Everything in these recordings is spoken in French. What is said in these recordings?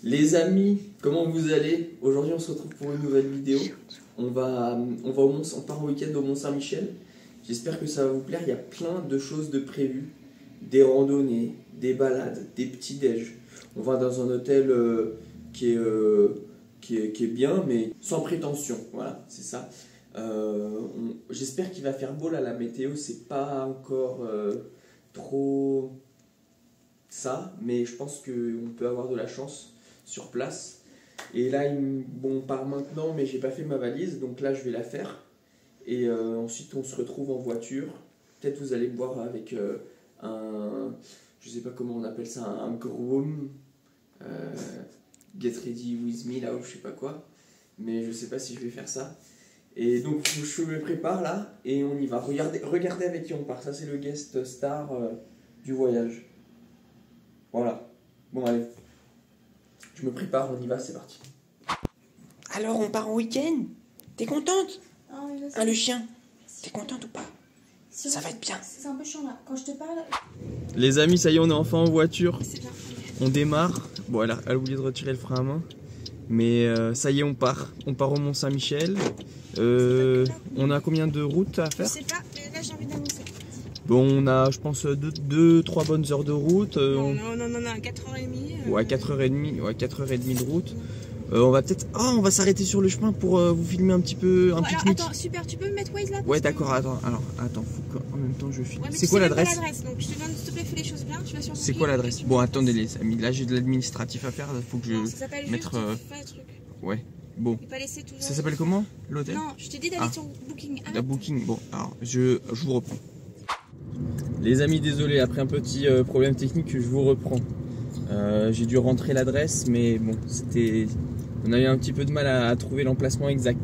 Les amis, comment vous allez? Aujourd'hui on se retrouve pour une nouvelle vidéo. On part en week-end au Mont-Saint-Michel. J'espère que ça va vous plaire. Il y a plein de choses de prévues. Des randonnées, des balades, des petits-déj. On va dans un hôtel qui est bien, mais sans prétention. Voilà, c'est ça. J'espère qu'il va faire beau là, la météo. C'est pas encore trop ça, mais je pense qu'on peut avoir de la chance sur place. Et là, bon, on part maintenant, mais j'ai pas fait ma valise, donc là je vais la faire. Et ensuite on se retrouve en voiture. Peut-être vous allez me voir avec je sais pas comment on appelle ça, un groom, get ready with me là, ou je sais pas quoi. Mais je sais pas si je vais faire ça. Et donc je me prépare là et on y va. Regardez avec qui on part. Ça c'est le guest star du voyage. Voilà. Bon allez. Je me prépare, on y va, c'est parti. Alors on part en week-end? T'es contente? Ah, le chien. T'es contente ou pas? Ça va être bien. C'est un peu chiant là. Quand je te parle... Les amis, ça y est, on est enfin en voiture. C'est bien. On démarre. Bon, elle a oublié de retirer le frein à main. Mais ça y est, on part. On part au Mont-Saint-Michel. On a combien de routes à faire? Je sais pas, mais là j'ai envie d'annoncer. Bon, on a, je pense, 2-3 bonnes heures de route. Non, 4h30. Ouais, 4h30. Ouais, 4h30 de route. On va peut-être... Oh, on va s'arrêter sur le chemin pour vous filmer un petit peu, un pique-nique. Attends, super, tu peux me mettre Waze là? Ouais, d'accord, attends, faut qu'en même temps je filme. Ouais, c'est quoi l'adresse? Donc je te donne, s'il te plaît, fais les choses bien. Tu vas sur C'est quoi l'adresse? Bon, attendez les amis, là j'ai de l'administratif à faire, faut que ça s'appelle mettre... fais le truc. Ouais, bon. Et pas laisser toujours... Ça s'appelle comment, l'hôtel? Non, je t'ai dit d'aller sur Booking. La Booking, bon, alors je vous reprends. Les amis, désolé, après un petit problème technique, je vous reprends. J'ai dû rentrer l'adresse, mais bon, c'était... On a eu un petit peu de mal à trouver l'emplacement exact.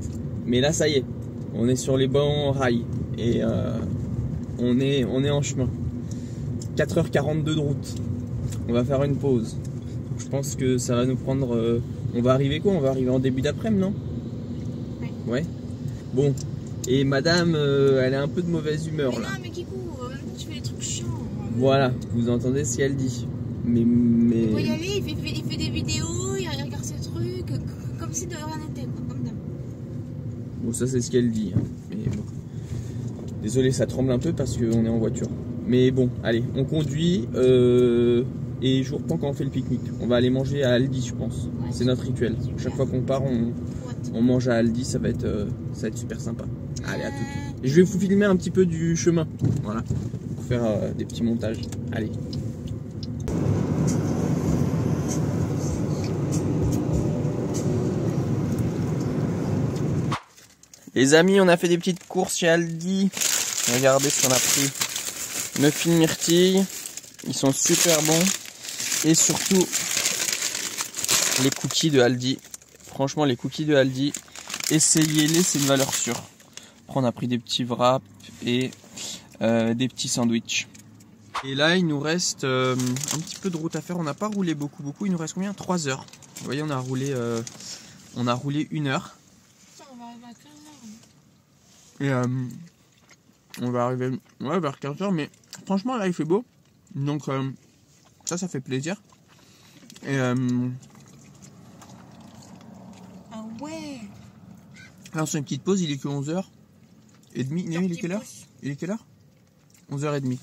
Mais là, ça y est, on est sur les bons rails. Et on est en chemin. 4h42 de route. On va faire une pause. Donc, je pense que ça va nous prendre... on va arriver quoi? On va arriver en début d'après-midi, non? Oui. Ouais. Bon. Et madame, elle est un peu de mauvaise humeur là. Non, mais Kikou, tu fais des trucs chiants. Voilà, vous entendez ce qu'elle dit. Mais... Il faut y aller, il fait des vidéos, il regarde ses trucs, comme si de rien n'était, comme d'hab. Bon, ça c'est ce qu'elle dit. Hein. Mais bon. Désolé, ça tremble un peu parce qu'on est en voiture. Mais bon, allez, on conduit et je vous reprends quand on fait le pique-nique. On va aller manger à Aldi, je pense. Ouais, c'est notre rituel. Chaque fois qu'on part, on mange à Aldi, ça va être super sympa. Allez, à tout. Et je vais vous filmer un petit peu du chemin. Voilà. Pour faire des petits montages. Allez. Les amis, on a fait des petites courses chez Aldi. Regardez ce qu'on a pris. 9 fines myrtilles. Ils sont super bons. Et surtout, les cookies de Aldi. Franchement, les cookies de Aldi, essayez-les, c'est une valeur sûre. Après, on a pris des petits wraps et des petits sandwichs. Et là, il nous reste un petit peu de route à faire. On n'a pas roulé beaucoup. Il nous reste combien? 3 heures. Vous voyez, on a roulé 1 heure. Et on va arriver vers 15h, mais franchement là il fait beau, donc ça fait plaisir. Et ah ouais. là on fait une petite pause, il est que 11h30. Il est quelle heure? Il est quelle heure? 11h30.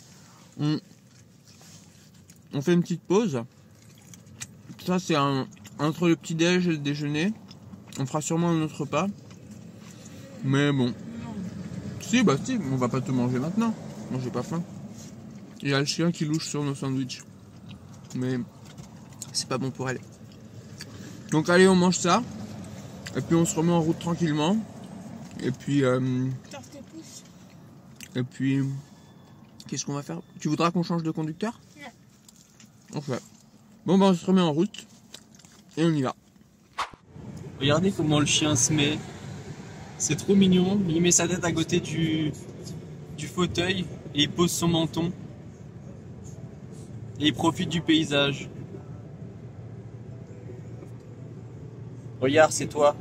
On fait une petite pause. Ça c'est entre le petit déj et le déjeuner. On fera sûrement un autre repas. Mais bon. Si, on va pas tout manger maintenant. Moi j'ai pas faim. Il y a le chien qui louche sur nos sandwichs. Mais c'est pas bon pour elle. Donc allez, on mange ça. Et puis on se remet en route tranquillement. Et puis... qu'est-ce qu'on va faire? Tu voudras qu'on change de conducteur? Non. Ok. Bon on se remet en route. Et on y va. Regardez comment le chien se met. C'est trop mignon, il met sa tête à côté du fauteuil et il pose son menton. Et il profite du paysage. Regarde, c'est toi.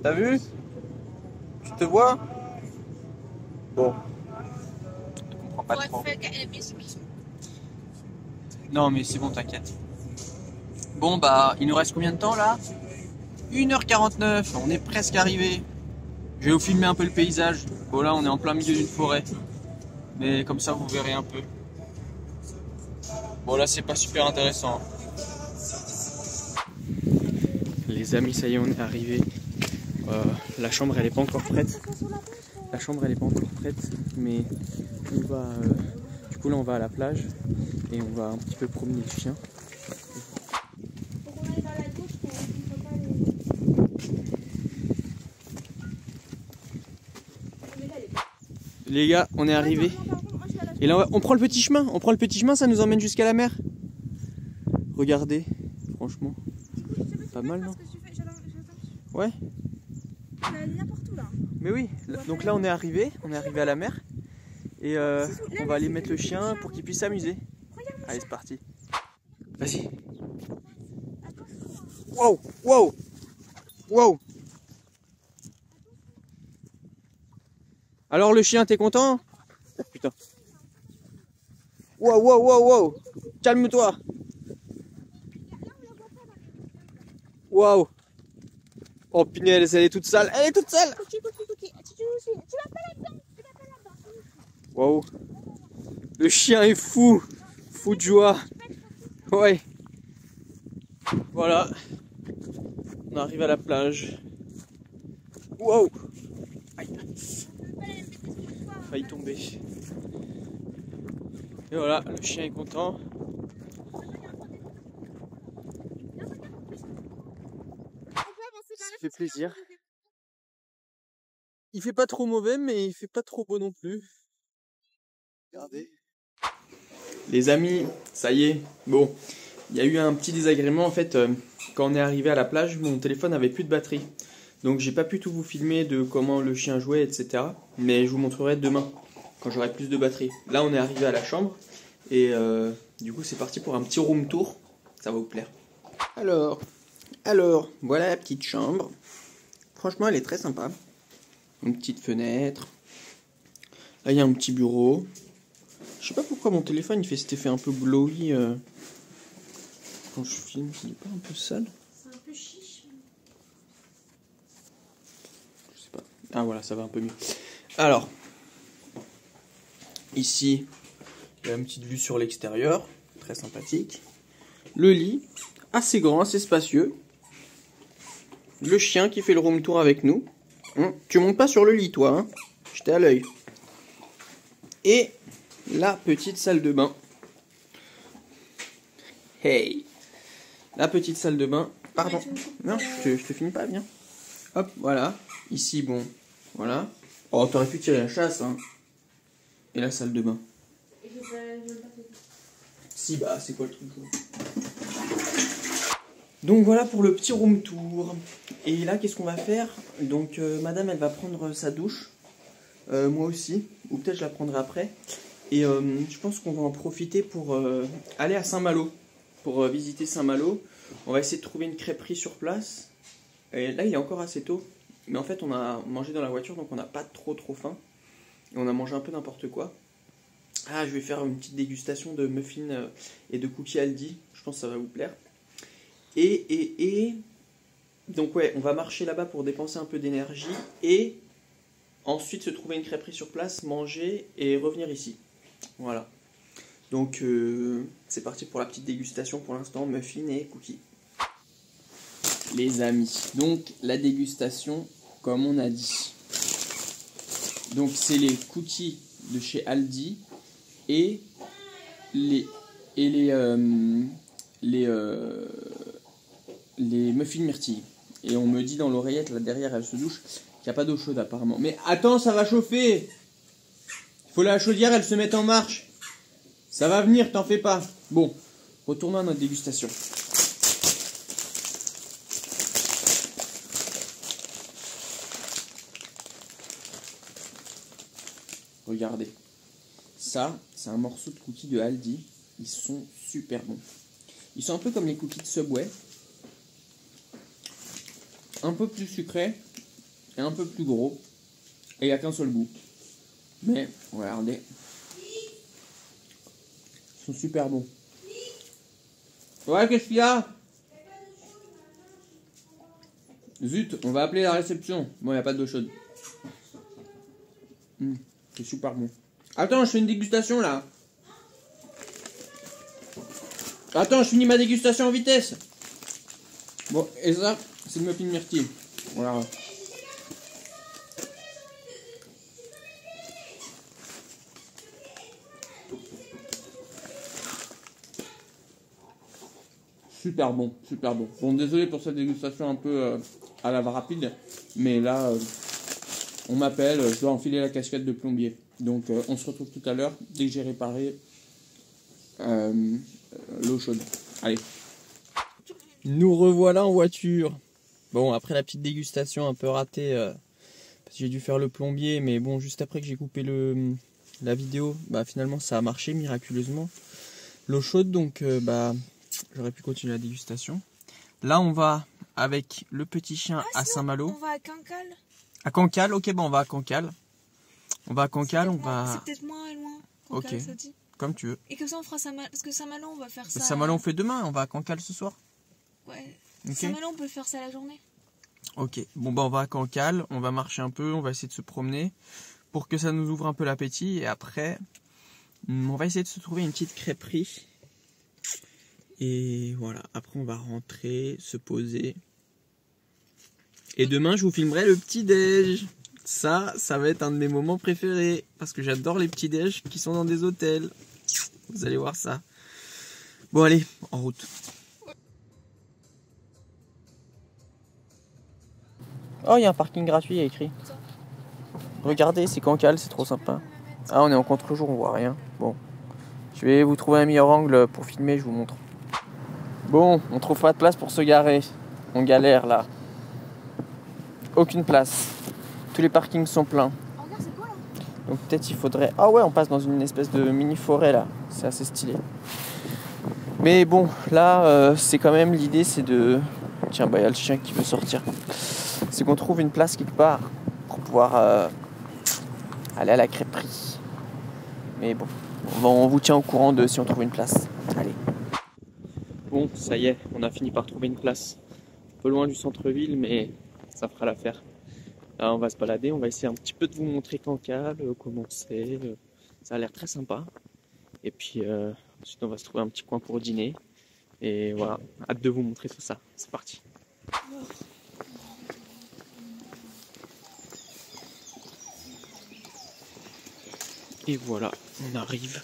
T'as vu? Tu te vois? Bon. Je comprends pas trop. Non mais c'est bon, t'inquiète. Bon bah, il nous reste combien de temps là? 1h49, on est presque arrivé. Je vais vous filmer un peu le paysage. Bon là, on est en plein milieu d'une forêt. Mais comme ça, vous verrez un peu. Bon là, c'est pas super intéressant. Les amis, ça y est, on est arrivé. La chambre, elle est pas encore prête. La chambre, elle est pas encore prête, mais on va. Du coup, là, on va à la plage et on va un petit peu promener le chien. Les gars, on est arrivé. Et là, on prend le petit chemin. On prend le petit chemin, ça nous emmène jusqu'à la mer. Regardez, franchement, pas mal, non? Ouais. Mais oui. Donc là, on est arrivé à la mer. Et on va aller mettre le chien pour qu'il puisse s'amuser. Allez, c'est parti. Vas-y. Wow, wow, wow. Alors le chien, t'es content? Oh, putain. Wow, wow, wow, wow. Calme-toi. Wow. Oh punaise, elle est toute sale. Elle est toute sale. Wow. Le chien est fou. Fou de joie. Ouais. Voilà. On arrive à la plage. Wow. Aïe. Failli tomber. Et voilà, le chien est content. Ça fait plaisir. Il fait pas trop mauvais, mais il fait pas trop beau non plus. Regardez. Les amis, ça y est. Bon, il y a eu un petit désagrément en fait. Quand on est arrivé à la plage, mon téléphone avait plus de batterie. Donc j'ai pas pu tout vous filmer de comment le chien jouait, etc. Mais je vous montrerai demain, quand j'aurai plus de batterie. Là, on est arrivé à la chambre. Et du coup, c'est parti pour un petit room tour. Ça va vous plaire. Alors, voilà la petite chambre. Franchement, elle est très sympa. Une petite fenêtre. Là, il y a un petit bureau. Je sais pas pourquoi mon téléphone il fait cet effet un peu glowy quand je filme. Il est pas un peu sale? C'est un peu chiche. Je sais pas. Ah voilà, ça va un peu mieux. Alors, ici, il y a une petite vue sur l'extérieur. Très sympathique. Le lit, assez grand, assez spacieux. Le chien qui fait le room tour avec nous. Tu montes pas sur le lit, toi. Hein, j'étais à l'œil. Et la petite salle de bain. Hey. La petite salle de bain. Pardon. Non, je te filme pas, viens. Hop, voilà. Ici, bon. Voilà. Oh, t'aurais pu tirer la chasse, hein. Et la salle de bain. Si, bah, c'est quoi le truc? Donc voilà pour le petit room tour. Et là, qu'est-ce qu'on va faire? Donc, madame, elle va prendre sa douche. Moi aussi. Ou peut-être je la prendrai après. Et je pense qu'on va en profiter pour aller à Saint-Malo. Pour visiter Saint-Malo. On va essayer de trouver une crêperie sur place. Et là, il est encore assez tôt. Mais en fait, on a mangé dans la voiture, donc on n'a pas trop faim. Et on a mangé un peu n'importe quoi. Ah, je vais faire une petite dégustation de muffins et de cookies Aldi. Je pense que ça va vous plaire. Et donc ouais, on va marcher là-bas pour dépenser un peu d'énergie. Et ensuite se trouver une crêperie sur place, manger et revenir ici. Voilà. Donc c'est parti pour la petite dégustation pour l'instant, muffins et cookies. Les amis, donc la dégustation comme on a dit. Donc c'est les cookies de chez Aldi et les muffins myrtilles. Et on me dit dans l'oreillette là derrière, elle se douche, qu'il n'y a pas d'eau chaude apparemment. Mais attends, ça va chauffer. Il faut la chaudière, elle se met en marche. Ça va venir, t'en fais pas. Bon, retournons à notre dégustation. Regardez. Ça, c'est un morceau de cookies de Aldi. Ils sont super bons. Ils sont un peu comme les cookies de Subway. Un peu plus sucrés et un peu plus gros. Et il n'y a qu'un seul goût. Mais, regardez. Ils sont super bons. Ouais, qu'est-ce qu'il y a? Zut, on va appeler la réception. Bon, il n'y a pas d'eau chaude. C'est super bon. Attends, je fais une dégustation là. Attends, je finis ma dégustation en vitesse. Bon, et ça, c'est le muffin myrtille. Voilà. Super bon, super bon. Bon, désolé pour cette dégustation un peu à la rapide, mais là, on m'appelle, je dois enfiler la casquette de plombier. Donc, on se retrouve tout à l'heure, dès que j'ai réparé l'eau chaude. Allez. Nous revoilà en voiture. Bon, après la petite dégustation un peu ratée, parce que j'ai dû faire le plombier, mais bon, juste après que j'ai coupé la vidéo, bah finalement ça a marché miraculeusement. L'eau chaude, donc j'aurais pu continuer la dégustation. Là, on va avec le petit chien à Saint-Malo. On va à Cancale. À Cancale, ok, bon, on va à Cancale. On va à Cancale, on va... C'est peut-être moins loin. Cancale, ok, ça dit. comme tu veux. Et comme ça, on fera Saint-Malo. Parce que Saint-Malo, on va faire ça. Saint-Malo, on fait demain, on va à Cancale ce soir. Ouais. Okay. Saint-Malo, on peut faire ça la journée. Ok, bon, bah, on va à Cancale, on va marcher un peu, on va essayer de se promener pour que ça nous ouvre un peu l'appétit. Et après, on va essayer de se trouver une petite crêperie. Et voilà, après on va rentrer, se poser. Et demain je vous filmerai le petit-déj. Ça va être un de mes moments préférés. Parce que j'adore les petits-déj qui sont dans des hôtels. Vous allez voir ça. Bon allez, en route. Oh, il y a un parking gratuit, il y a écrit. Regardez, c'est Cancale, c'est trop sympa. Ah, on est en contre-jour, on voit rien. Bon, je vais vous trouver un meilleur angle pour filmer, je vous montre. Bon, on trouve pas de place pour se garer. On galère là. Aucune place. Tous les parkings sont pleins. Oh, regarde, c'est quoi là? Donc peut-être il faudrait... Ah ouais, on passe dans une espèce de mini-forêt là. C'est assez stylé. Mais bon, là, c'est quand même l'idée, c'est de... Tiens, bah il y a le chien qui veut sortir. C'est qu'on trouve une place quelque part pour pouvoir aller à la crêperie. Mais bon, on vous tient au courant de si on trouve une place. Allez. Bon, ça y est, on a fini par trouver une place. Un peu loin du centre-ville, mais ça fera l'affaire. Là, on va se balader, on va essayer un petit peu de vous montrer Cancale, comment c'est. Ça a l'air très sympa. Et puis, ensuite, on va se trouver un petit coin pour dîner. Et voilà, hâte de vous montrer tout ça. C'est parti. Et voilà, on arrive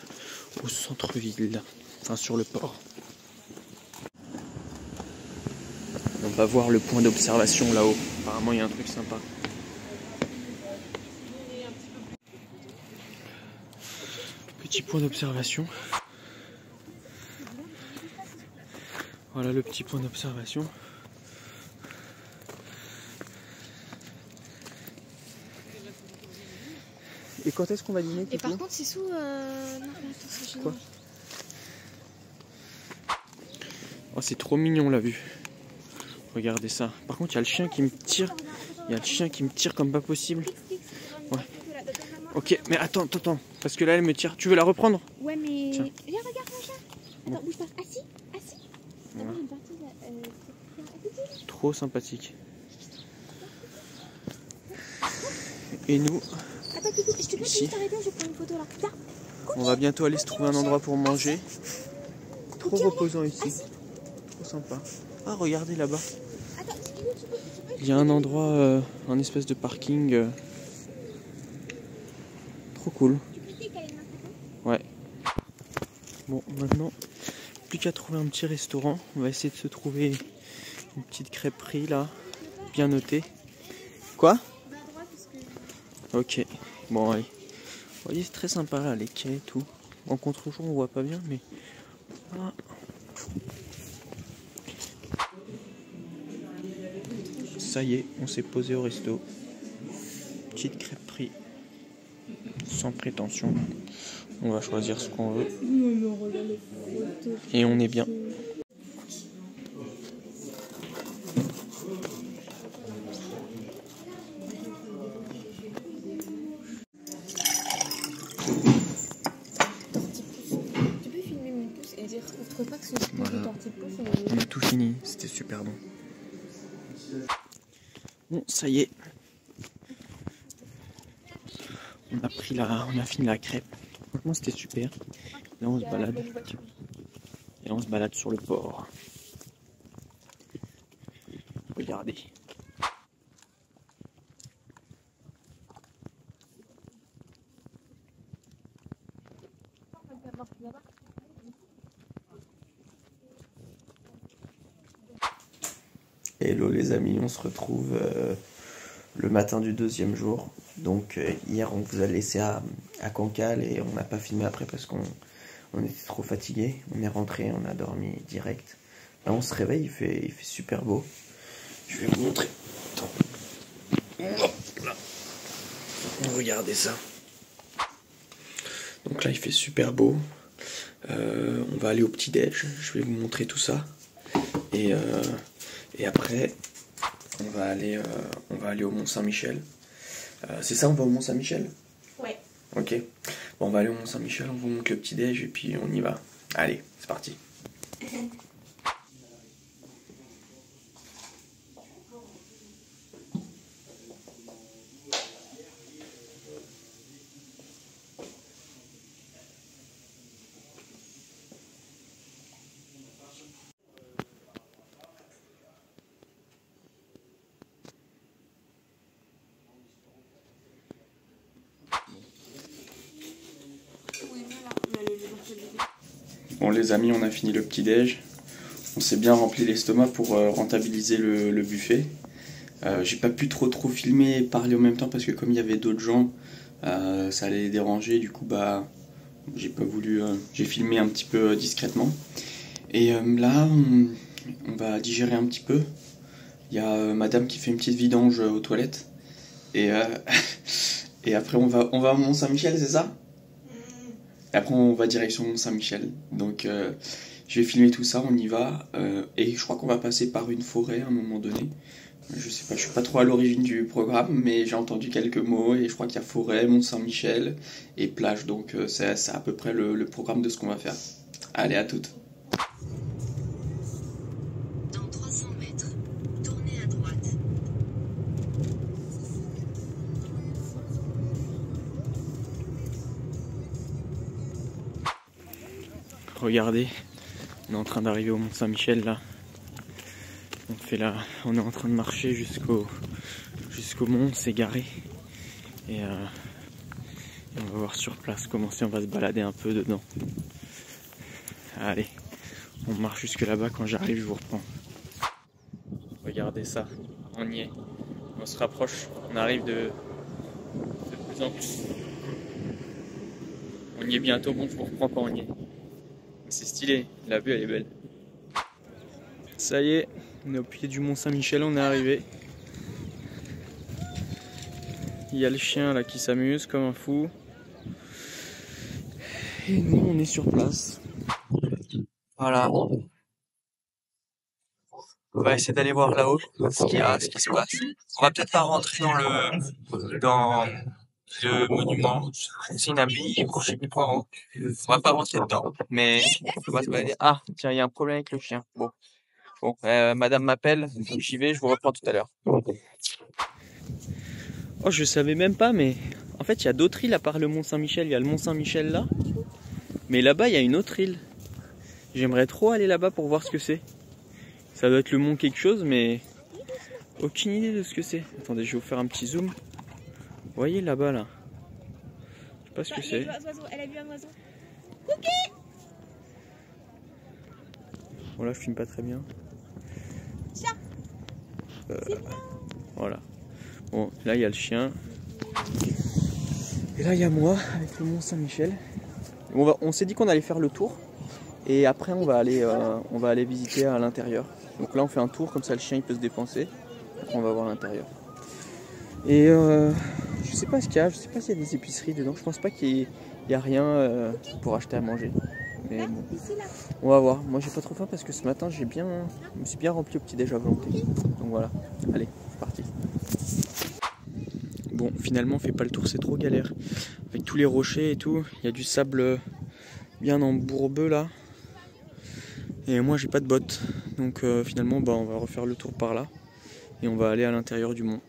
au centre-ville, enfin sur le port. On va voir le point d'observation là-haut. Apparemment, il y a un truc sympa. Petit point d'observation. Voilà le petit point d'observation. Et quand est-ce qu'on va dîner? Et par contre, c'est sous. Non, attends, c'est quoi? Oh, c'est trop mignon la vue. Regardez ça. Par contre, il y a le chien qui me tire. Il y a le chien qui me tire comme pas possible. Ouais. Ok, mais attends. Parce que là, elle me tire. Tu veux la reprendre? Ouais, mais. Tiens. Viens, regarde mon chat. Attends, bouge pas. Assis. Voilà. Attends, une partie là. Trop sympathique. Et nous, Attends, Kiko, je te ici, juste t'arrêter, je vais prendre une photo là. Là. on va bientôt aller se trouver un endroit pour manger. Trop Ok, reposant ici. assis. Trop sympa. Ah, regardez là-bas. Attends, tu peux. Il y a un endroit, un espèce de parking. Trop cool. Ouais. Bon, maintenant, plus qu'à trouver un petit restaurant. On va essayer de se trouver une petite crêperie là, bien notée. Quoi? Ok, bon allez. Vous voyez, c'est très sympa là, les quais et tout. En contre-jour, on voit pas bien, mais... Ah. Ça y est, on s'est posé au resto. Petite crêperie. Sans prétention. On va choisir ce qu'on veut. Et on est bien. Voilà. On a tout fini, c'était super bon. Bon, ça y est. On a fini la crêpe. Franchement, c'était super. Là, on se balade. Et on se balade sur le port. Regardez. Hello les amis, on se retrouve le matin du deuxième jour. Donc hier on vous a laissé à Cancale et on n'a pas filmé après parce qu'on était trop fatigué. On est rentré, on a dormi direct. Là on se réveille, il fait super beau. Je vais vous montrer. Attends. Regardez ça. Donc là il fait super beau. On va aller au petit-déj. Je vais vous montrer tout ça. Et après, on va aller au Mont-Saint-Michel. C'est ça, on va au Mont-Saint-Michel? Ouais. Ok. Bon, on va aller au Mont-Saint-Michel, on vous montre le petit-déj et puis on y va. Allez, c'est parti. Bon les amis, on a fini le petit-déj. On s'est bien rempli l'estomac pour rentabiliser le buffet. J'ai pas pu trop filmer et parler en même temps parce que comme il y avait d'autres gens, ça allait les déranger. Du coup bah j'ai pas voulu. J'ai filmé un petit peu discrètement. Et là on va digérer un petit peu. Il y a madame qui fait une petite vidange aux toilettes. Et, et après on va au Mont-Saint-Michel, c'est ça? Et après on va direction Mont-Saint-Michel. Donc je vais filmer tout ça, on y va. Et je crois qu'on va passer par une forêt à un moment donné. Je sais pas, je suis pas trop à l'origine du programme, mais j'ai entendu quelques mots et je crois qu'il y a forêt, Mont-Saint-Michel et plage. Donc c'est à peu près le programme de ce qu'on va faire. Allez, à toutes. Dans 300 mètres, tournez à droite. Regardez, on est en train d'arriver au Mont-Saint-Michel là. On est en train de marcher jusqu'au mont, on s'est garé. Et on va voir sur place comment on va se balader un peu dedans. Allez, on marche jusque là-bas, quand j'arrive je vous reprends. Regardez ça, on y est. On se rapproche, on arrive de plus en plus. On y est bientôt, bon je vous reprends quand on y est. C'est stylé, la vue elle est belle. Ça y est, on est au pied du Mont Saint-Michel, on est arrivé. Il y a le chien là qui s'amuse comme un fou. Et nous on est sur place. Voilà. On va essayer d'aller voir là-haut ce qui se passe. On va peut-être pas rentrer dans le monument. C'est une abbaye, je sais plus quoi. On va pas rentrer dedans. Mais on va se balader. Ah, tiens, il y a un problème avec le chien. Bon, madame m'appelle, j'y vais, je vous reprends tout à l'heure. Oh, je savais même pas, mais en fait, il y a d'autres îles à part le Mont Saint-Michel. Il y a le Mont Saint-Michel là. Mais là-bas, il y a une autre île. J'aimerais trop aller là-bas pour voir ce que c'est. Ça doit être le mont quelque chose, mais aucune idée de ce que c'est. Attendez, je vais vous faire un petit zoom. Vous voyez là-bas, là. Je sais pas ce que c'est. Elle a vu un oiseau. Bon, là, je filme pas très bien. Voilà. Bon, là, il y a le chien. Et là, il y a moi, avec le Mont Saint-Michel. On s'est dit qu'on allait faire le tour. Et après, on va aller visiter à l'intérieur. Donc là, on fait un tour, comme ça, le chien, il peut se dépenser. Après, on va voir l'intérieur. Et je sais pas ce qu'il y a. Je sais pas s'il y a des épiceries dedans. Je pense pas qu'il y a rien pour acheter à manger. Mais bon, on va voir. Moi, j'ai pas trop faim parce que ce matin, je me suis bien rempli au petit-déj à volonté. Donc voilà. Allez, c'est parti. Bon, finalement, on fait pas le tour, c'est trop galère. Avec tous les rochers et tout, il y a du sable bien embourbeux là. Et moi, j'ai pas de bottes. Donc finalement, on va refaire le tour par là. et on va aller à l'intérieur du mont.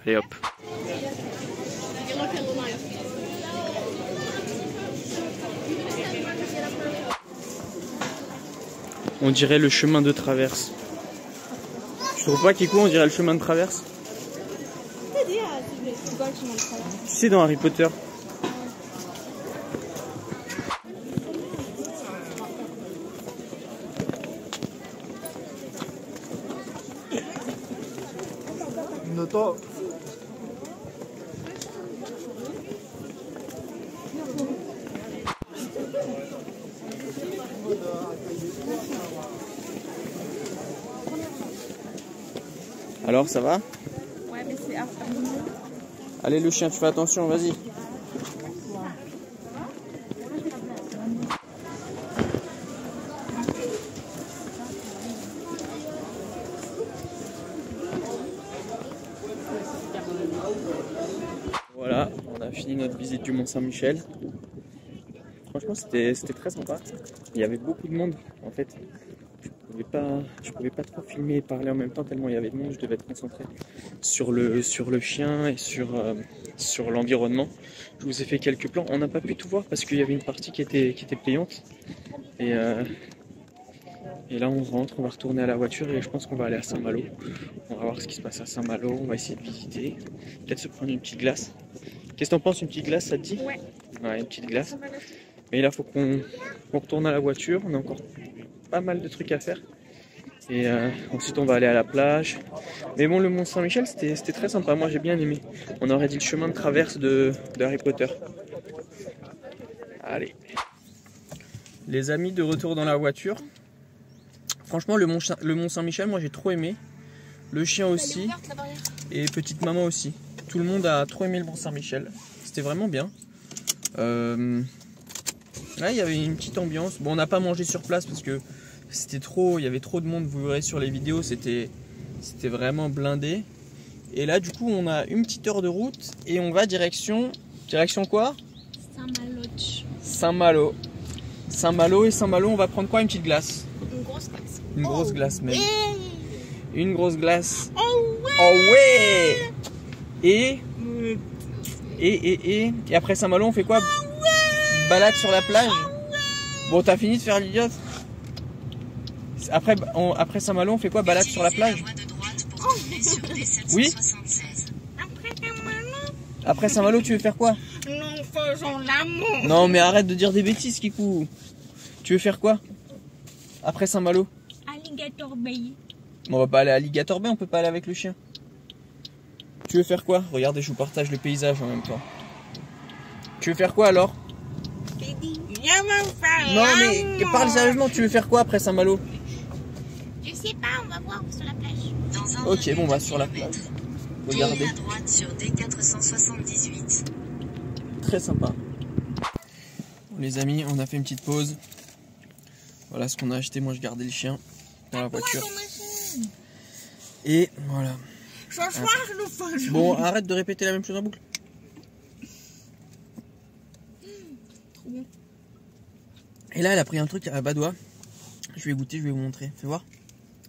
Allez hop. On dirait le chemin de traverse. Tu trouves pas, Kikou, on dirait le chemin de traverse? Tu sais, dans Harry Potter. Noto. Alors, ça va? Ouais, mais c'est Allez, le chien, tu fais attention, vas-y. Voilà, on a fini notre visite du Mont-Saint-Michel. Franchement, c'était très sympa. Il y avait beaucoup de monde, en fait. Je pouvais pas trop filmer et parler en même temps tellement il y avait de monde. Je devais être concentré sur le chien et sur l'environnement. Je vous ai fait quelques plans. On n'a pas pu tout voir parce qu'il y avait une partie qui était payante. Et là, on rentre, on va retourner à la voiture et je pense qu'on va aller à Saint-Malo. On va voir ce qui se passe à Saint-Malo. On va essayer de visiter. Peut-être se prendre une petite glace. Qu'est-ce que t'en penses, une petite glace, ça te dit? Ouais. Ouais, une petite glace. Mais là, il faut qu'on retourne à la voiture. On a encore pas mal de trucs à faire. Et ensuite, on va aller à la plage. Mais bon, le Mont Saint-Michel, c'était très sympa. Moi, j'ai bien aimé. On aurait dit le chemin de traverse de Harry Potter. Allez. Les amis, de retour dans la voiture. Franchement, le Mont Saint-Michel, moi, j'ai trop aimé. Le chien aussi. Et petite maman aussi. Tout le monde a trop aimé le Mont Saint-Michel. C'était vraiment bien. Là, il y avait une petite ambiance. Bon, on n'a pas mangé sur place parce que c'était trop, il y avait trop de monde. Vous verrez sur les vidéos, c'était vraiment blindé. Et là, du coup, on a une petite heure de route et on va direction quoi? Saint-Malo. Saint-Malo et Saint-Malo, on va prendre quoi? Une petite glace. Une grosse glace. Une grosse glace même. Une grosse glace. Oh ouais. Oh ouais. Et après Saint-Malo, on fait quoi? Balade sur la plage. Bon, t'as fini de faire l'idiote. Après Saint-Malo, on fait quoi? Balade sur la plage. Oui. Après Saint-Malo, tu veux faire quoi? Nous faisons l'amour. Non, mais arrête de dire des bêtises, Kikou. Tu veux faire quoi après Saint-Malo? Alligator Bay. On va pas aller à Alligator Bay, on peut pas aller avec le chien. Tu veux faire quoi? Regardez, je vous partage le paysage en même temps. Tu veux faire quoi alors? Non mais parle sérieusement, tu veux faire quoi après Saint-Malo? Je sais pas, on va voir sur la plage. Ok, bon, on va sur la plage. Regardez. À droite sur D478. Très sympa. Bon, les amis, on a fait une petite pause. Voilà ce qu'on a acheté. Moi, je gardais le chien dans la voiture. Et voilà. Bon, arrête de répéter la même chose en boucle. Et là, elle a pris un truc à Badois. Je vais goûter, je vais vous montrer. Fais voir.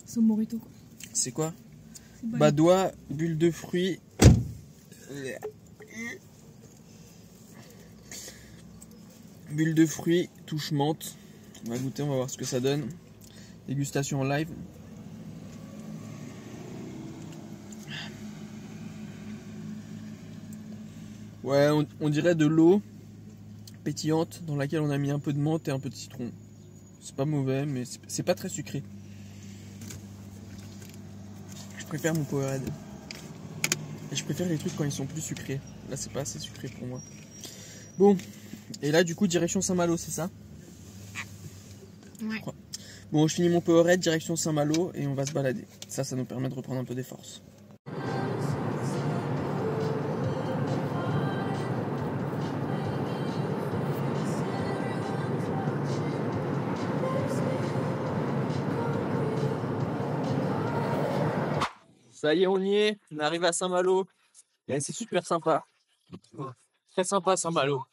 C'est morito quoi. C'est quoi? Badois, bulle de fruits. Bulle de fruits, touche menthe. On va goûter, on va voir ce que ça donne. Dégustation en live. Ouais, on dirait de l'eau pétillante dans laquelle on a mis un peu de menthe et un peu de citron. C'est pas mauvais, mais c'est pas très sucré. Je préfère mon Powerade. Et je préfère les trucs quand ils sont plus sucrés. Là, c'est pas assez sucré pour moi. Bon, et là, du coup, direction Saint-Malo, c'est ça? Ouais. Bon, je finis mon Powerade, direction Saint-Malo, et on va se balader. Ça nous permet de reprendre un peu des forces. Ça y est, on y est. On arrive à Saint-Malo. Et c'est super sympa. Très sympa Saint-Malo.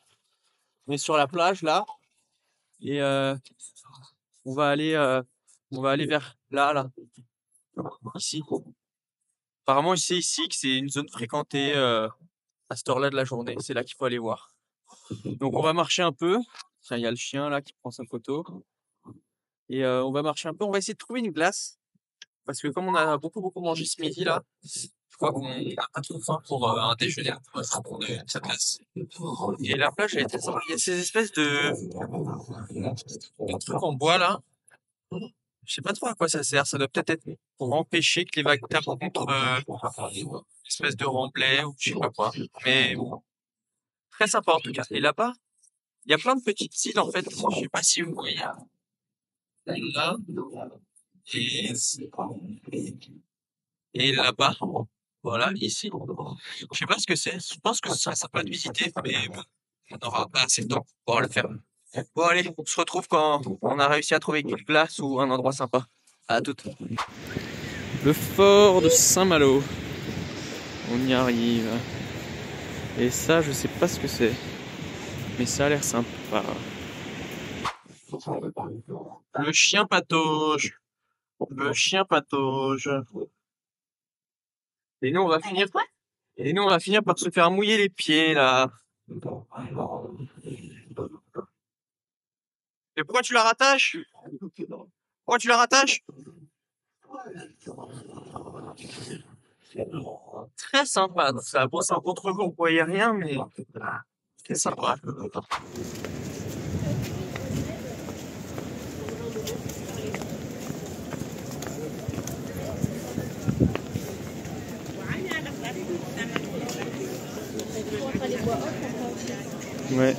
On est sur la plage là. Et on va aller vers là. Ici. Apparemment, c'est ici que c'est une zone fréquentée à cette heure-là de la journée. C'est là qu'il faut aller voir. Donc, on va marcher un peu. Tiens, il y a le chien là qui prend sa photo. Et on va marcher un peu. On va essayer de trouver une glace. Parce que comme on a beaucoup mangé ce midi là, je crois qu'on a pas trop faim pour un déjeuner. On va se prendre une petite glace. Et la plage, elle est très sympa. Il y a ces espèces de trucs en bois là. Je sais pas trop à quoi ça sert. Ça doit peut-être être pour empêcher que les vagues tapent contre une espèce de remblai ou je sais pas quoi. Mais bon, très sympa en tout cas. Et là-bas, il y a plein de petites îles en fait. Je sais pas si vous voyez. Là. Et là-bas. Voilà, ici. Je sais pas ce que c'est. Je pense que ce serait sympa de visiter, mais bon, on n'aura pas assez de temps pour le faire. Bon allez, on se retrouve quand on a réussi à trouver une glace ou un endroit sympa. À toutes. Le fort de Saint-Malo. On y arrive. Et ça, je sais pas ce que c'est. Mais ça a l'air sympa. Le chien patauge. Le chien patauge. Et nous, on va finir par se faire mouiller les pieds, là. Et pourquoi tu la rattaches? Pourquoi tu la rattaches? Très sympa, ça. Bon, c'est un contre-vent, on voyait rien, mais c'est sympa. Ouais.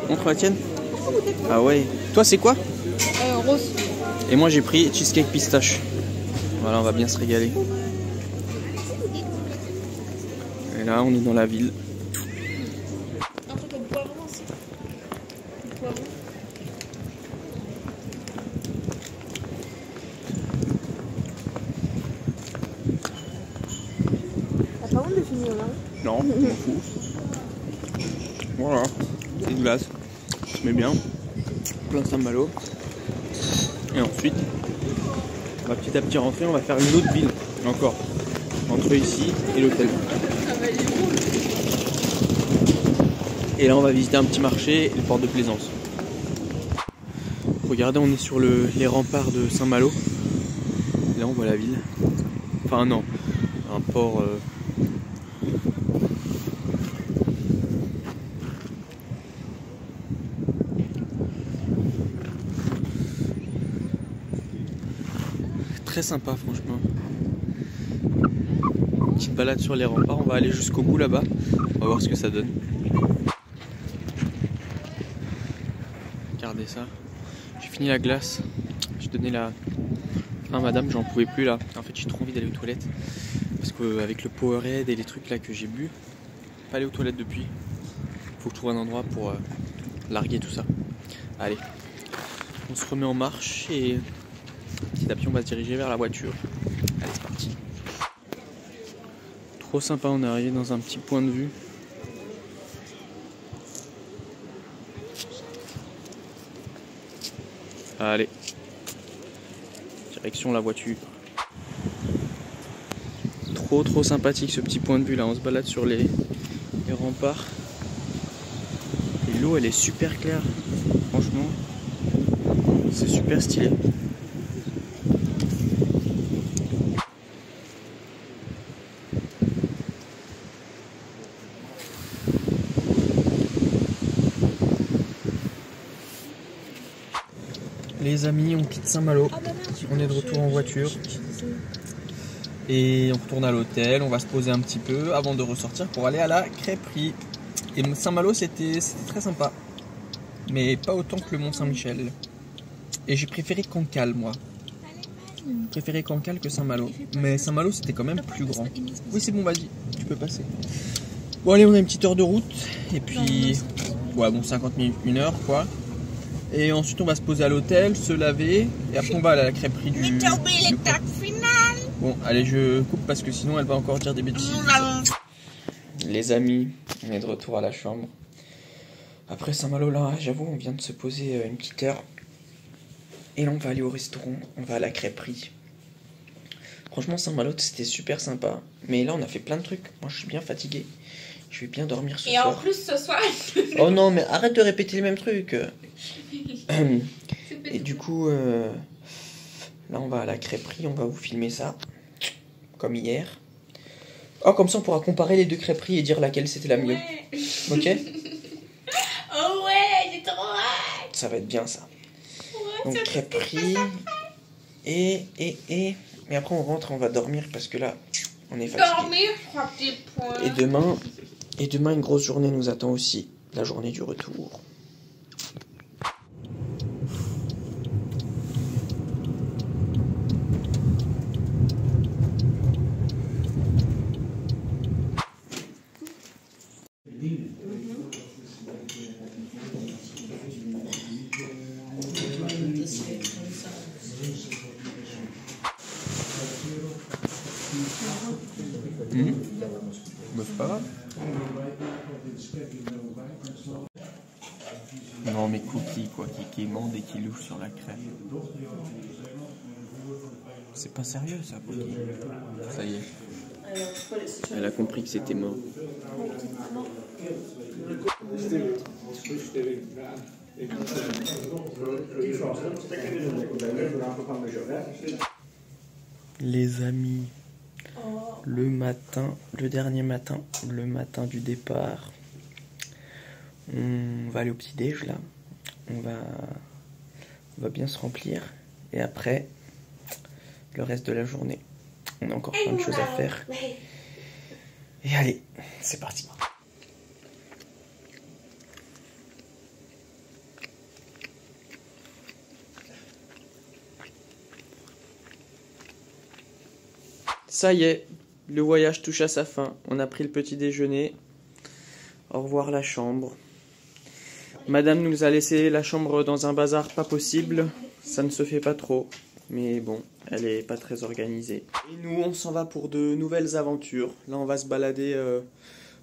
Montre la tienne. Ah ouais. Toi c'est quoi? Rose. Et moi j'ai pris cheesecake pistache. Voilà, on va bien se régaler. Et là on est dans la ville. Un truc comme poivron aussi. Poivron. T'as pas honte de finir là? Non, je m'en fous. Voilà, c'est une glace. Mais bien. Plein de Saint-Malo. Et ensuite, on va petit à petit rentrer, on va faire une autre ville. Encore. Entre ici et l'hôtel. Et là on va visiter un petit marché et le port de Plaisance. Regardez, on est sur les remparts de Saint-Malo. Et là on voit la ville. Enfin non, un port... Très sympa franchement. Petite balade sur les remparts, on va aller jusqu'au bout là-bas. On va voir ce que ça donne. Regardez ça. J'ai fini la glace. J'ai donné la... Ah madame, j'en pouvais plus là. En fait j'ai trop envie d'aller aux toilettes. Parce qu'avec le Powerade et les trucs là que j'ai bu, pas aller aux toilettes depuis. Faut que je trouve un endroit pour larguer tout ça. Allez, on se remet en marche et petit à petit on va se diriger vers la voiture. Allez, c'est parti. Trop sympa, on est arrivé dans un petit point de vue. Allez, direction la voiture. Trop sympathique ce petit point de vue là, on se balade sur les remparts. Et l'eau elle est super claire, franchement, c'est super stylé. Les amis, on quitte Saint-Malo, on est de retour en voiture et on retourne à l'hôtel, on va se poser un petit peu avant de ressortir pour aller à la crêperie. Et Saint-Malo c'était très sympa, mais pas autant que le Mont-Saint-Michel. Et j'ai préféré Cancale moi. J'ai préféré Cancale que Saint-Malo, mais Saint-Malo c'était quand même plus grand. Oui c'est bon, vas-y, tu peux passer. Bon allez, on a une petite heure de route et puis ouais bon 50 minutes, 1 heure quoi. Et ensuite on va se poser à l'hôtel, se laver. Et après on va aller à la crêperie du... Mais t'as oublié l'étape finale. Bon, allez, je coupe parce que sinon elle va encore dire des bêtises. Les amis, on est de retour à la chambre. Après Saint-Malo, là, j'avoue, on vient de se poser une petite heure. Et là, on va aller au restaurant, on va à la crêperie. Franchement, Saint-Malo, c'était super sympa. Mais là, on a fait plein de trucs. Moi, je suis bien fatigué. Je vais bien dormir ce soir. Et en plus, ce soir... Oh non, mais arrête de répéter les mêmes trucs. Et du coup, là, on va à la crêperie, on va vous filmer ça. Comme hier. Oh, comme ça, on pourra comparer les deux crêperies et dire laquelle c'était la mieux. Ouais. Ok? Oh ouais, j'ai trop hâte. Ça va être bien, ça. Ouais, Donc, crêperie. Et après, on rentre, on va dormir parce que là, on est fatigué. Dormir, 3 petits points. Et demain, une grosse journée nous attend aussi. La journée du retour. Mais c'est pas grave. Non mais Cookie quoi, qui émande et qui louche sur la crème. C'est pas sérieux ça, Cookie. Ça y est. Elle a compris que c'était mort. Les amis, le dernier matin, le matin du départ, on va aller au petit-déj là, on va bien se remplir et après, le reste de la journée, on a encore plein de choses à faire. Et allez, c'est parti. Ça y est, le voyage touche à sa fin. On a pris le petit déjeuner. Au revoir la chambre. Madame nous a laissé la chambre dans un bazar pas possible. Ça ne se fait pas trop. Mais bon, elle est pas très organisée. Et nous, on s'en va pour de nouvelles aventures. Là, on va se balader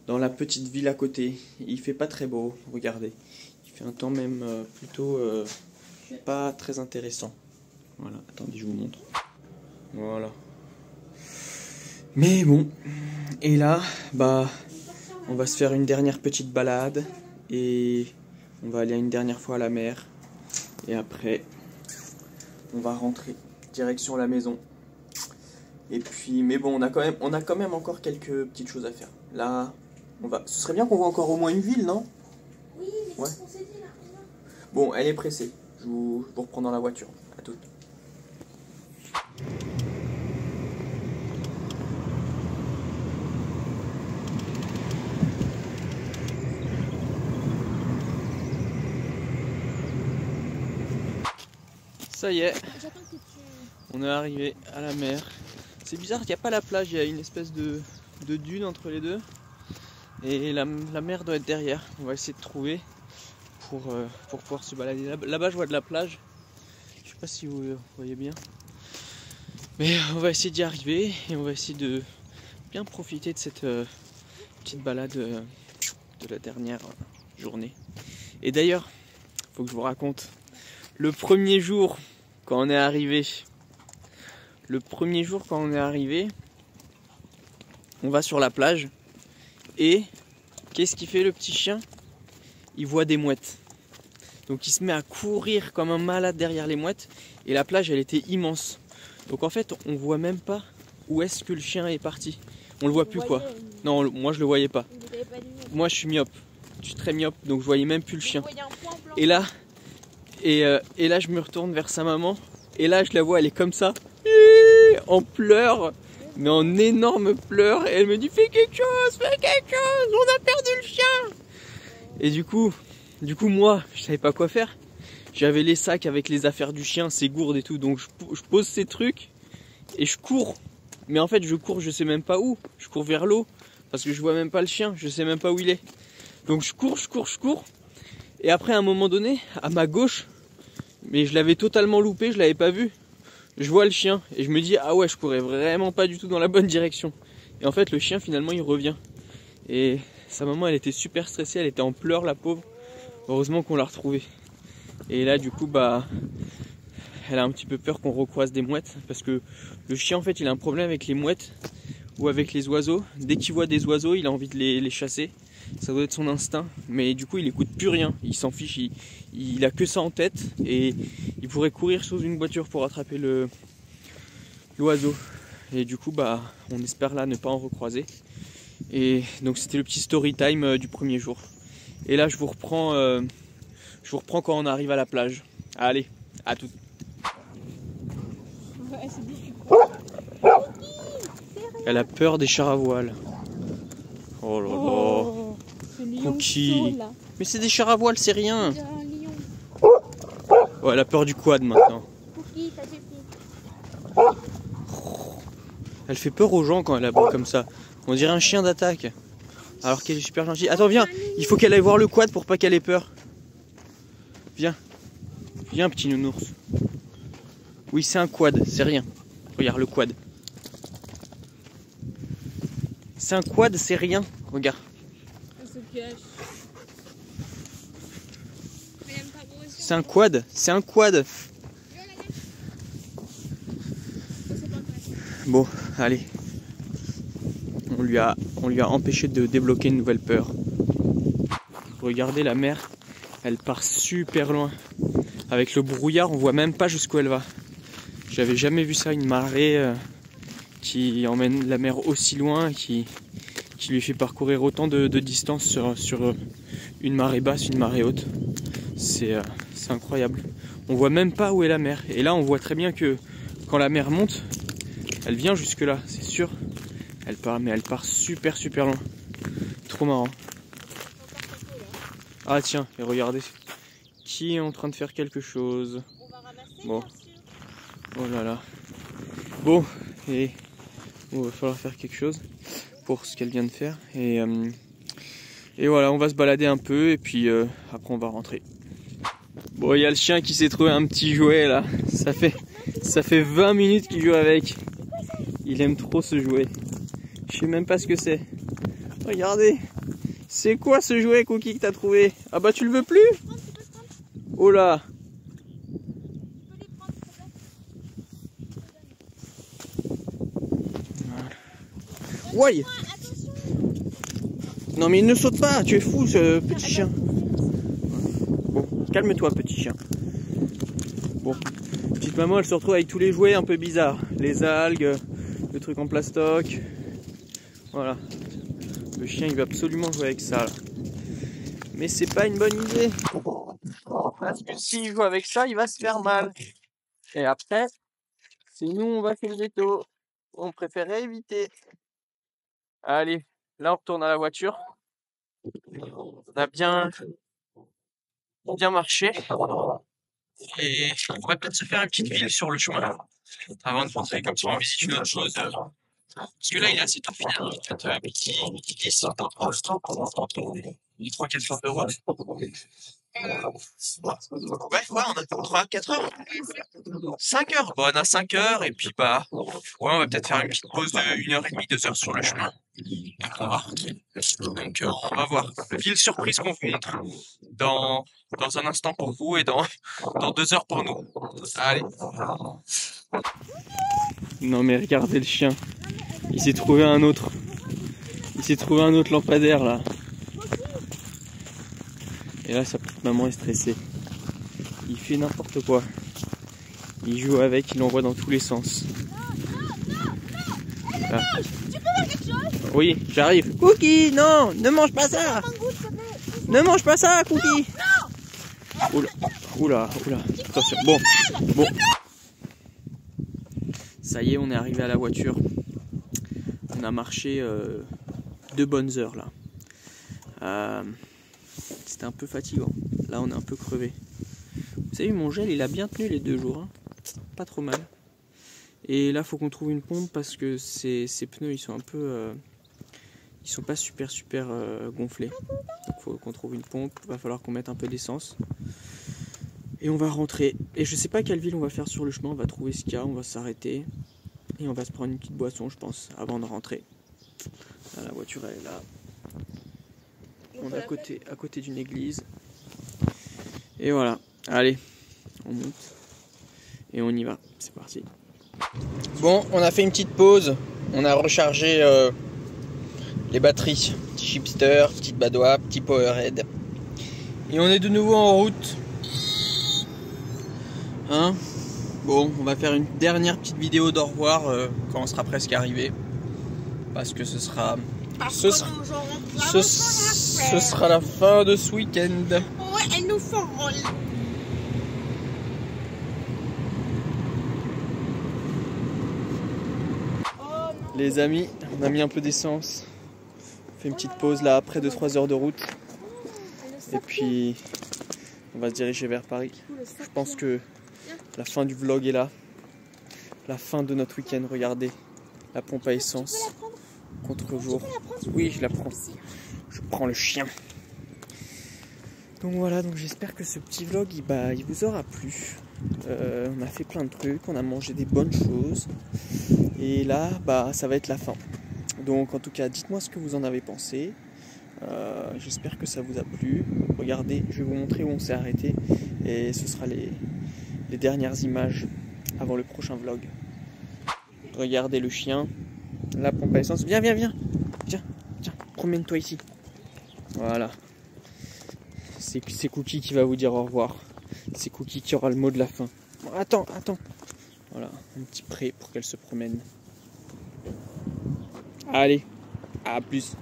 dans la petite ville à côté. Il fait pas très beau, regardez. Il fait un temps même plutôt pas très intéressant. Voilà, attendez, je vous montre. Voilà. Mais bon, et là, bah, on va se faire une dernière petite balade et on va aller une dernière fois à la mer. Et après, on va rentrer direction la maison. Et puis, mais bon, on a quand même encore quelques petites choses à faire. Là, ce serait bien qu'on voit encore au moins une ville, non? Oui, mais ouais. c'est ce qu'on s'est dit là. Bon, elle est pressée. Je vous reprends dans la voiture. À toute. Ça y est, on est arrivé à la mer. C'est bizarre, il n'y a pas la plage, il y a une espèce de dune entre les deux. Et la mer doit être derrière. On va essayer de trouver pour pouvoir se balader. Là-bas, je vois de la plage. Je sais pas si vous voyez bien. Mais on va essayer d'y arriver et on va essayer de bien profiter de cette petite balade de la dernière journée. Et d'ailleurs, il faut que je vous raconte. Le premier jour quand on est arrivé, on va sur la plage et qu'est-ce qu'il fait le petit chien? Il voit des mouettes. Donc il se met à courir comme un malade derrière les mouettes et la plage elle était immense. Donc en fait on voit même pas où est-ce que le chien est parti. On le voit plus quoi. Non, moi je le voyais pas. Moi je suis myope. Je suis très myope donc je voyais même plus le chien. Et là je me retourne vers sa maman et là je la vois, elle est comme ça, en pleurs, mais en énorme pleurs, et elle me dit fais quelque chose, on a perdu le chien. Et du coup moi je savais pas quoi faire. J'avais les sacs avec les affaires du chien, ses gourdes et tout, donc je pose ces trucs et je cours. Mais en fait je cours, je sais même pas où, je cours vers l'eau parce que je vois même pas le chien, je sais même pas où il est. Donc je cours. Et après à un moment donné, à ma gauche, mais je l'avais totalement loupé, je l'avais pas vu. Je vois le chien et je me dis ah ouais, je courais vraiment pas du tout dans la bonne direction. Et en fait le chien finalement il revient. Et sa maman elle était super stressée, elle était en pleurs la pauvre. Heureusement qu'on l'a retrouvée. Et là du coup bah elle a un petit peu peur qu'on recroise des mouettes parce que le chien en fait il a un problème avec les mouettes ou avec les oiseaux. Dès qu'il voit des oiseaux il a envie de les chasser. Ça doit être son instinct, mais du coup il écoute plus rien, il s'en fiche, il a que ça en tête et il pourrait courir sous une voiture pour attraper l'oiseau. Et du coup bah on espère là ne pas en recroiser. Et donc c'était le petit story time du premier jour. Et là je vous reprends quand on arrive à la plage. Allez, à tout. Ouais, c'est difficile. Elle a peur des chars à voile. Oh là là. Oh, ce lion Cookie. chaud, là. Mais c'est des chars à voile, c'est rien. On dirait un lion. Oh, elle a peur du quad maintenant. Cookie, ça suffit. Elle fait peur aux gens quand elle aboie comme ça. On dirait un chien d'attaque. Alors qu'elle est super gentille. Attends, viens. Il faut qu'elle aille voir le quad pour pas qu'elle ait peur. Viens. Viens, petit nounours. Oui, c'est un quad, c'est rien. Regarde le quad. C'est un quad, c'est rien. Regarde. Elle se cache. Mais elle aime pas grossir. C'est un quad, c'est un quad. Bon, allez. On lui a empêché de débloquer une nouvelle peur. Regardez la mer, elle part super loin. Avec le brouillard, on voit même pas jusqu'où elle va. J'avais jamais vu ça, une marée qui emmène la mer aussi loin, qui lui fait parcourir autant de distance sur une marée basse, une marée haute. C'est incroyable. On voit même pas où est la mer. Et là, on voit très bien que quand la mer monte, elle vient jusque là, c'est sûr. Elle part super loin. Trop marrant. Ah tiens, et regardez, qui est en train de faire quelque chose. On va ramasser, Bon. bien sûr. Oh là là. Bon, et il va falloir faire quelque chose pour ce qu'elle vient de faire. Et voilà, on va se balader un peu et puis après on va rentrer. Bon, il y a le chien qui s'est trouvé un petit jouet là. Ça fait 20 minutes qu'il joue avec. Il aime trop ce jouet. Je sais même pas ce que c'est. Regardez. C'est quoi ce jouet, Cookie, que t'as trouvé? Ah bah tu le veux plus? Oh là. Ouais. Non mais il ne saute pas, tu es fou ce petit chien. Bon, calme-toi petit chien. Bon, petite maman elle se retrouve avec tous les jouets un peu bizarres. Les algues, le truc en plastoc. Voilà. Le chien il veut absolument jouer avec ça là. Mais c'est pas une bonne idée. Parce que s'il joue avec ça, il va se faire mal. Et après, c'est nous on va faire le veto. On préférait éviter. Allez, là on retourne à la voiture. On a bien marché. Et on va peut-être se faire une petite ville sur le chemin avant de rentrer, comme ça on visite une autre chose. Parce que là il est assez tôt finalement. Peut-être midi 10, il est 3-4 heures de route. Ouais, on a 3-4 heures. 5 heures. Bon, on a 5 heures et puis bah, ouais, on va peut-être faire une petite pause de 1h30, 2 heures sur le chemin. Et on va rentrer. Donc, on va voir. Ville surprise qu'on vous montre dans un instant pour vous et dans 2 heures pour nous. Allez. Non mais regardez le chien. Il s'est trouvé un autre. Lampadaire là. Et là sa petite maman est stressée. Il fait n'importe quoi. Il joue avec, il l'envoie dans tous les sens. Ah. Tu peux faire quelque chose? Oui, j'arrive. Cookie, non, ne mange pas ça. Ne mange pas ça, Cookie. Oula. Attention. Bon. Ça y est, on est arrivé à la voiture. On a marché 2 bonnes heures là. C'était un peu fatigant. Là, on est un peu crevé. Vous savez, mon gel, il a bien tenu les 2 jours. Hein. Pas trop mal. Et là, faut qu'on trouve une pompe parce que ces pneus, ils sont un peu... ils sont pas super gonflés. Donc, faut qu'on trouve une pompe. Va falloir qu'on mette un peu d'essence. Et on va rentrer. Et je sais pas quelle ville on va faire sur le chemin. On va trouver ce qu'il y a, on va s'arrêter. Et on va se prendre une petite boisson, je pense, avant de rentrer. Là, la voiture elle est là. On est à côté d'une église. Et voilà. Allez, on monte. Et on y va. C'est parti. Bon, on a fait une petite pause. On a rechargé les batteries. Petit Chipster, petite Badois, petit Powerhead. Et on est de nouveau en route. Hein? Bon, on va faire une dernière petite vidéo d'au revoir quand on sera presque arrivé. Parce que ce sera la fin de ce week-end. Ouais, elle nous frôle. Les amis, on a mis un peu d'essence. On fait une petite pause là après 2-3 heures de route. Et puis on va se diriger vers Paris. Je pense que la fin du vlog est là. La fin de notre week-end, regardez. La pompe à essence. Contre-jour. Oui, je la prends. Je prends le chien. Donc voilà, donc j'espère que ce petit vlog il vous aura plu. On a fait plein de trucs, on a mangé des bonnes choses. Et là, ça va être la fin. Donc en tout cas, dites-moi ce que vous en avez pensé. J'espère que ça vous a plu. Regardez, je vais vous montrer où on s'est arrêté. Et ce sera les dernières images avant le prochain vlog. Regardez le chien. La pompe à essence. Viens, viens, viens. Tiens, tiens, promène-toi ici. Voilà. C'est Cookie qui va vous dire au revoir. C'est Cookie qui aura le mot de la fin. Bon, attends. Voilà, un petit pré pour qu'elle se promène. Allez, à plus.